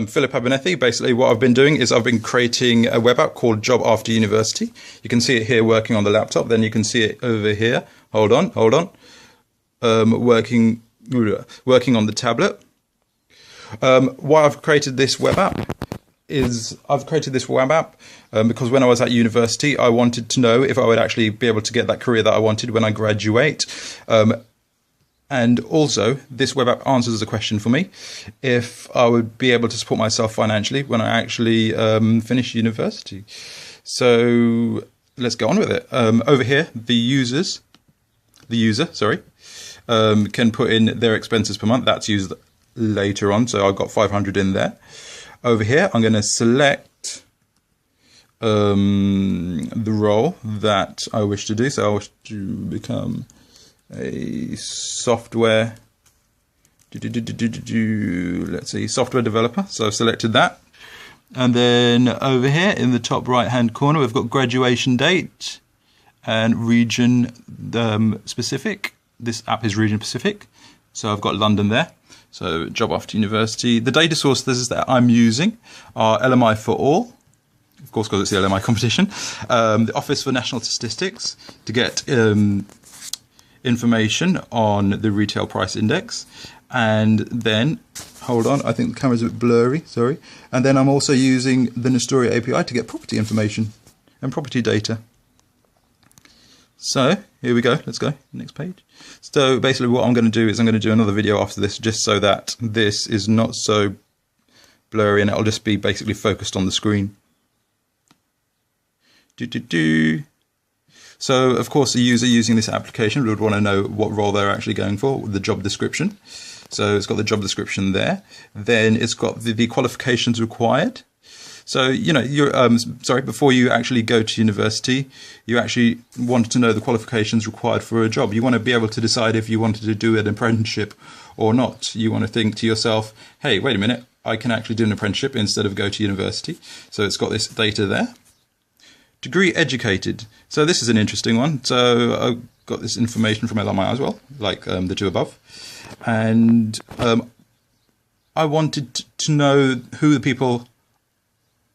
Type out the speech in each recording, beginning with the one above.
Philip Abernethy. Basically what I've been doing is I've been creating a web app called Job After University. You can see it here working on the laptop, then you can see it over here. Hold on. Working on the tablet. Why I've created this web app is because when I was at university, I wanted to know if I would actually be able to get that career that I wanted when I graduate. And also, this web app answers the question for me if I would be able to support myself financially when I actually finish university. So let's go on with it. Over here, the user can put in their expenses per month. That's used later on, so I've got 500 in there. Over here, I'm going to select the role that I wish to do. So I wish to become a software, let's see, software developer. So I've selected that. And then over here in the top right hand corner, we've got graduation date and region specific. This app is region specific. So I've got London there. So Job After University. The data sources that I'm using are LMI for all, of course, because it's the LMI competition. The Office for National Statistics to get information on the retail price index. And then, hold on, I think the camera's a bit blurry, sorry. And then I'm also using the Nestoria API to get property information and property data. So here we go, let's go, next page. So basically what I'm going to do is I'm going to do another video after this just so that this is not so blurry and it'll just be basically focused on the screen. So of course the user using this application would want to know what role they're actually going for with the job description. So it's got the job description there. Then it's got the qualifications required. So, you know, before you actually go to university, you actually want to know the qualifications required for a job. You want to be able to decide if you wanted to do an apprenticeship or not. You want to think to yourself, hey, wait a minute, I can actually do an apprenticeship instead of go to university. So it's got this data there. Degree educated. So this is an interesting one. So I've got this information from LMI as well, like the two above. And I wanted to know who the people...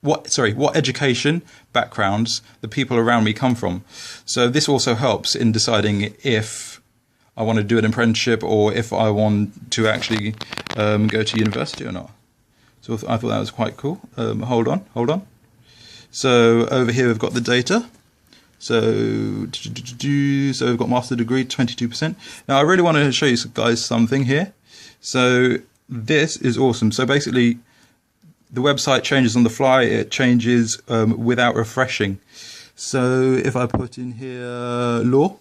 what education backgrounds the people around me come from. So this also helps in deciding if I want to do an apprenticeship or if I want to actually go to university or not. So I thought that was quite cool. Hold on. So over here we've got the data. So we've got master degree, 22%. Now I really want to show you guys something here. So this is awesome. So basically, the website changes on the fly. It changes without refreshing. So if I put in here law,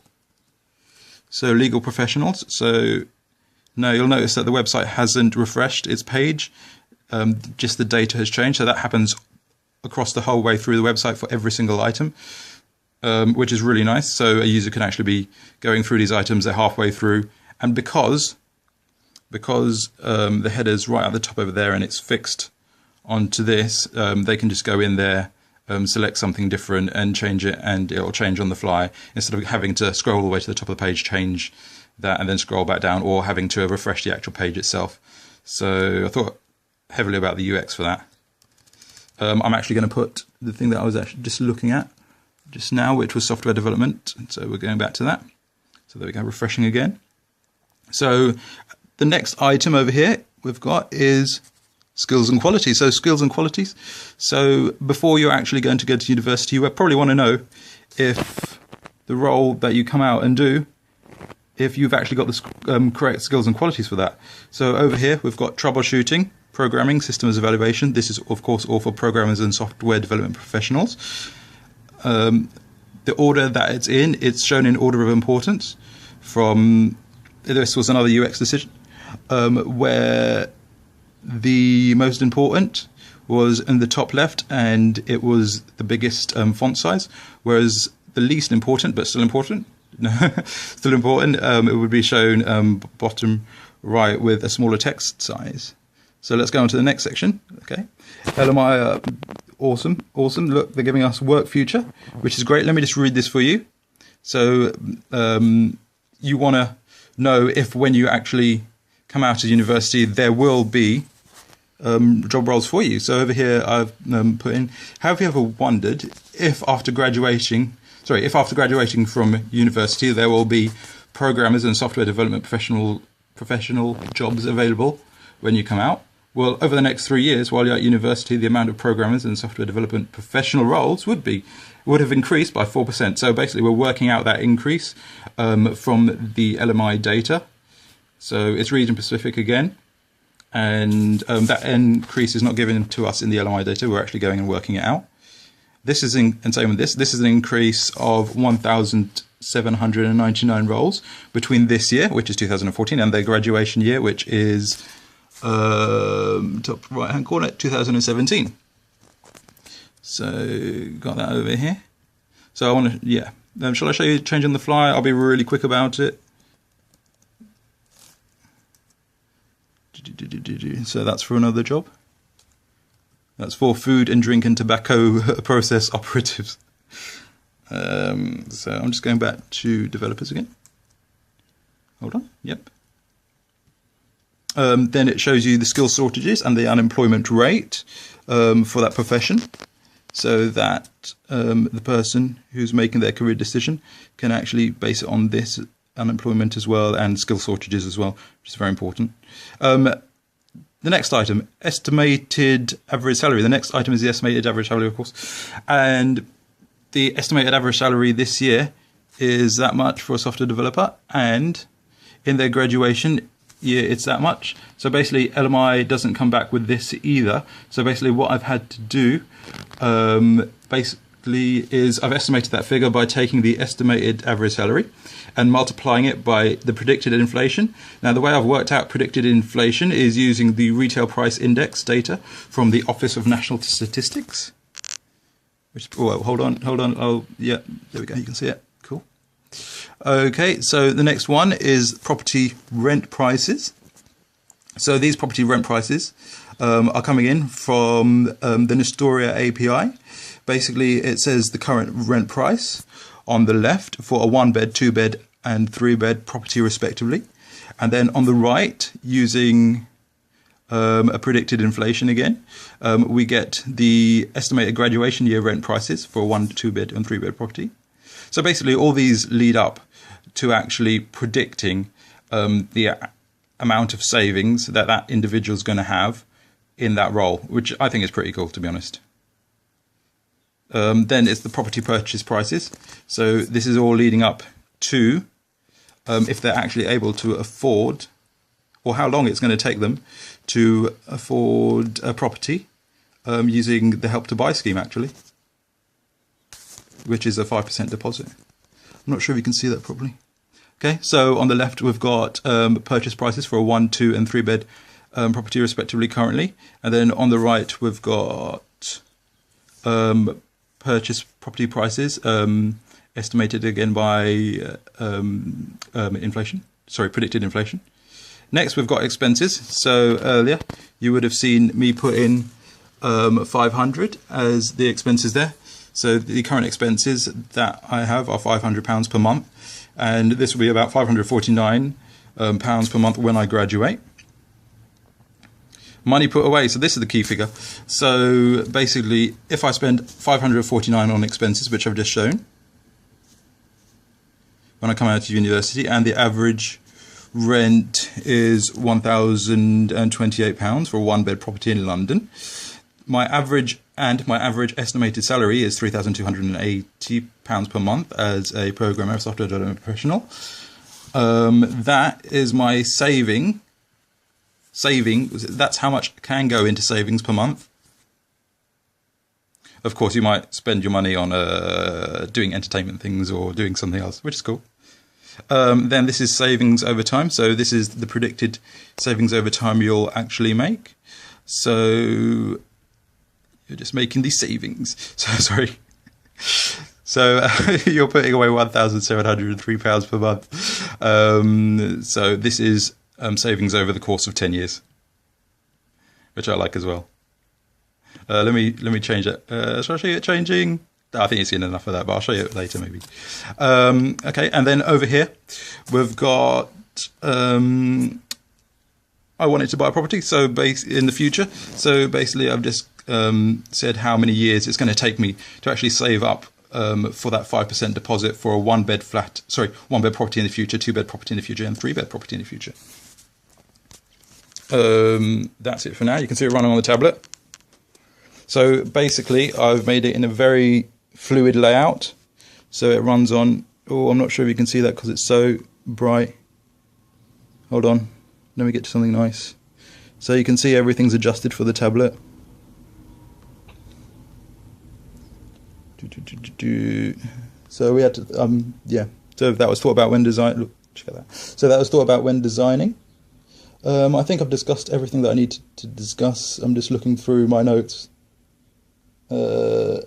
so legal professionals. So now you'll notice that the website hasn't refreshed its page. Just the data has changed. So that happens across the whole way through the website for every single item, which is really nice. So a user can actually be going through these items. They're halfway through, and because the header's right at the top over there and it's fixed onto this, they can just go in there, select something different and change it, and it'll change on the fly instead of having to scroll all the way to the top of the page, change that and then scroll back down, or having to refresh the actual page itself. So I thought heavily about the UX for that. I'm actually going to put the thing that I was actually just looking at just now, which was software development. So we're going back to that. So there we go, refreshing again. So the next item over here we've got is skills and qualities. So skills and qualities. So before you're actually going to go to university, you probably want to know if the role that you come out and do, if you've actually got the correct skills and qualities for that. So over here we've got troubleshooting, programming, systems evaluation. This is of course all for programmers and software development professionals. The order that it's in, it's shown in order of importance. This was another UX decision where the most important was in the top left, and it was the biggest font size, whereas the least important, but still important, it would be shown bottom right with a smaller text size. So let's go on to the next section. Okay, LMI, awesome. Look, they're giving us work future, which is great. Let me just read this for you. So you want to know if when you actually come out of university, there will be job roles for you. So over here I've put in, have you ever wondered if after graduating from university there will be programmers and software development professional jobs available when you come out? Well, over the next 3 years while you're at university, the amount of programmers and software development professional roles would have increased by 4%. So basically we're working out that increase from the LMI data. So it's region specific again. And that increase is not given to us in the LMI data. We're actually going and working it out. This is and same with this. This is an increase of 1,799 roles between this year, which is 2014, and their graduation year, which is top right hand corner, 2017. So got that over here. So I want to, yeah. Shall I show you change on the fly? I'll be really quick about it. So that's for another job. That's for food and drink and tobacco process operatives. So I'm just going back to developers again. Hold on. Yep. Then it shows you the skill shortages and the unemployment rate for that profession, so that the person who's making their career decision can actually base it on this unemployment as well and skill shortages as well, which is very important. The next item, estimated average salary. The next item is the estimated average salary, of course. And the estimated average salary this year is that much for a software developer, and in their graduation year it's that much. So basically LMI doesn't come back with this either. So basically what I've had to do is I've estimated that figure by taking the estimated average salary and multiplying it by the predicted inflation. Now the way I've worked out predicted inflation is using the retail price index data from the Office of National Statistics. Which, oh, hold on. Oh, yeah, there we go. You can see it. Cool. Okay, so the next one is property rent prices. So these property rent prices are coming in from the Nestoria API. Basically, it says the current rent price on the left for a 1-bed, 2-bed, and 3-bed property, respectively. And then on the right, using a predicted inflation again, we get the estimated graduation year rent prices for a 1-, 2-bed, and 3-bed property. So basically, all these lead up to actually predicting the amount of savings that that individual is going to have in that role, which I think is pretty cool, to be honest. Then it's the property purchase prices. So this is all leading up to if they're actually able to afford, or how long it's going to take them to afford a property using the Help to Buy scheme, actually, which is a 5% deposit. I'm not sure if you can see that properly. Okay, so on the left we've got purchase prices for a 1-, 2-, and 3-bed property, respectively, currently, and then on the right we've got purchase property prices estimated again by inflation. Sorry, predicted inflation. Next we've got expenses. So earlier you would have seen me put in 500 as the expenses there. So the current expenses that I have are £500 per month, and this will be about £549 per month when I graduate. Money put away, so this is the key figure. So basically, if I spend £549 on expenses, which I've just shown, when I come out of university, and the average rent is £1,028 for a 1-bed property in London, my average estimated salary is £3,280 per month as a programmer, software development professional. That is my savings. That's how much can go into savings per month. Of course, you might spend your money on doing entertainment things or doing something else, which is cool. Then this is savings over time. So this is the predicted savings over time you'll actually make. So you're just making these savings. So sorry. So you're putting away £1,703 per month. So this is savings over the course of 10 years, which I like as well. Let me change it. Shall I show you it changing? I think you've seen enough of that, but I'll show you it later maybe. Okay, and then over here we've got I wanted to buy a property, so in the future. So basically, I've just said how many years it's going to take me to actually save up for that 5% deposit for a one bed property in the future, 2-bed property in the future, and 3-bed property in the future. That's it for now. You can see it running on the tablet. So basically, I've made it in a very fluid layout. So it runs on. Oh, I'm not sure if you can see that because it's so bright. Hold on. Let me get to something nice. So you can see everything's adjusted for the tablet. So we had to, yeah. So that was thought about when design. Look, check that. So that was thought about when designing. I think I've discussed everything that I need to discuss. I'm just looking through my notes. No,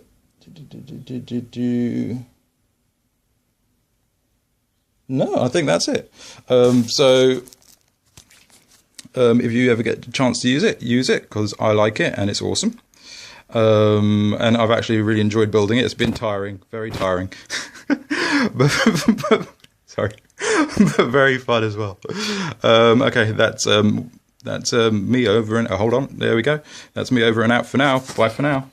I think that's it. So if you ever get a chance to use it because I like it and it's awesome. And I've actually really enjoyed building it. It's been tiring, very tiring, but sorry, but very fun as well. Okay, that's me over and hold on. There we go. That's me over and out for now. Bye for now.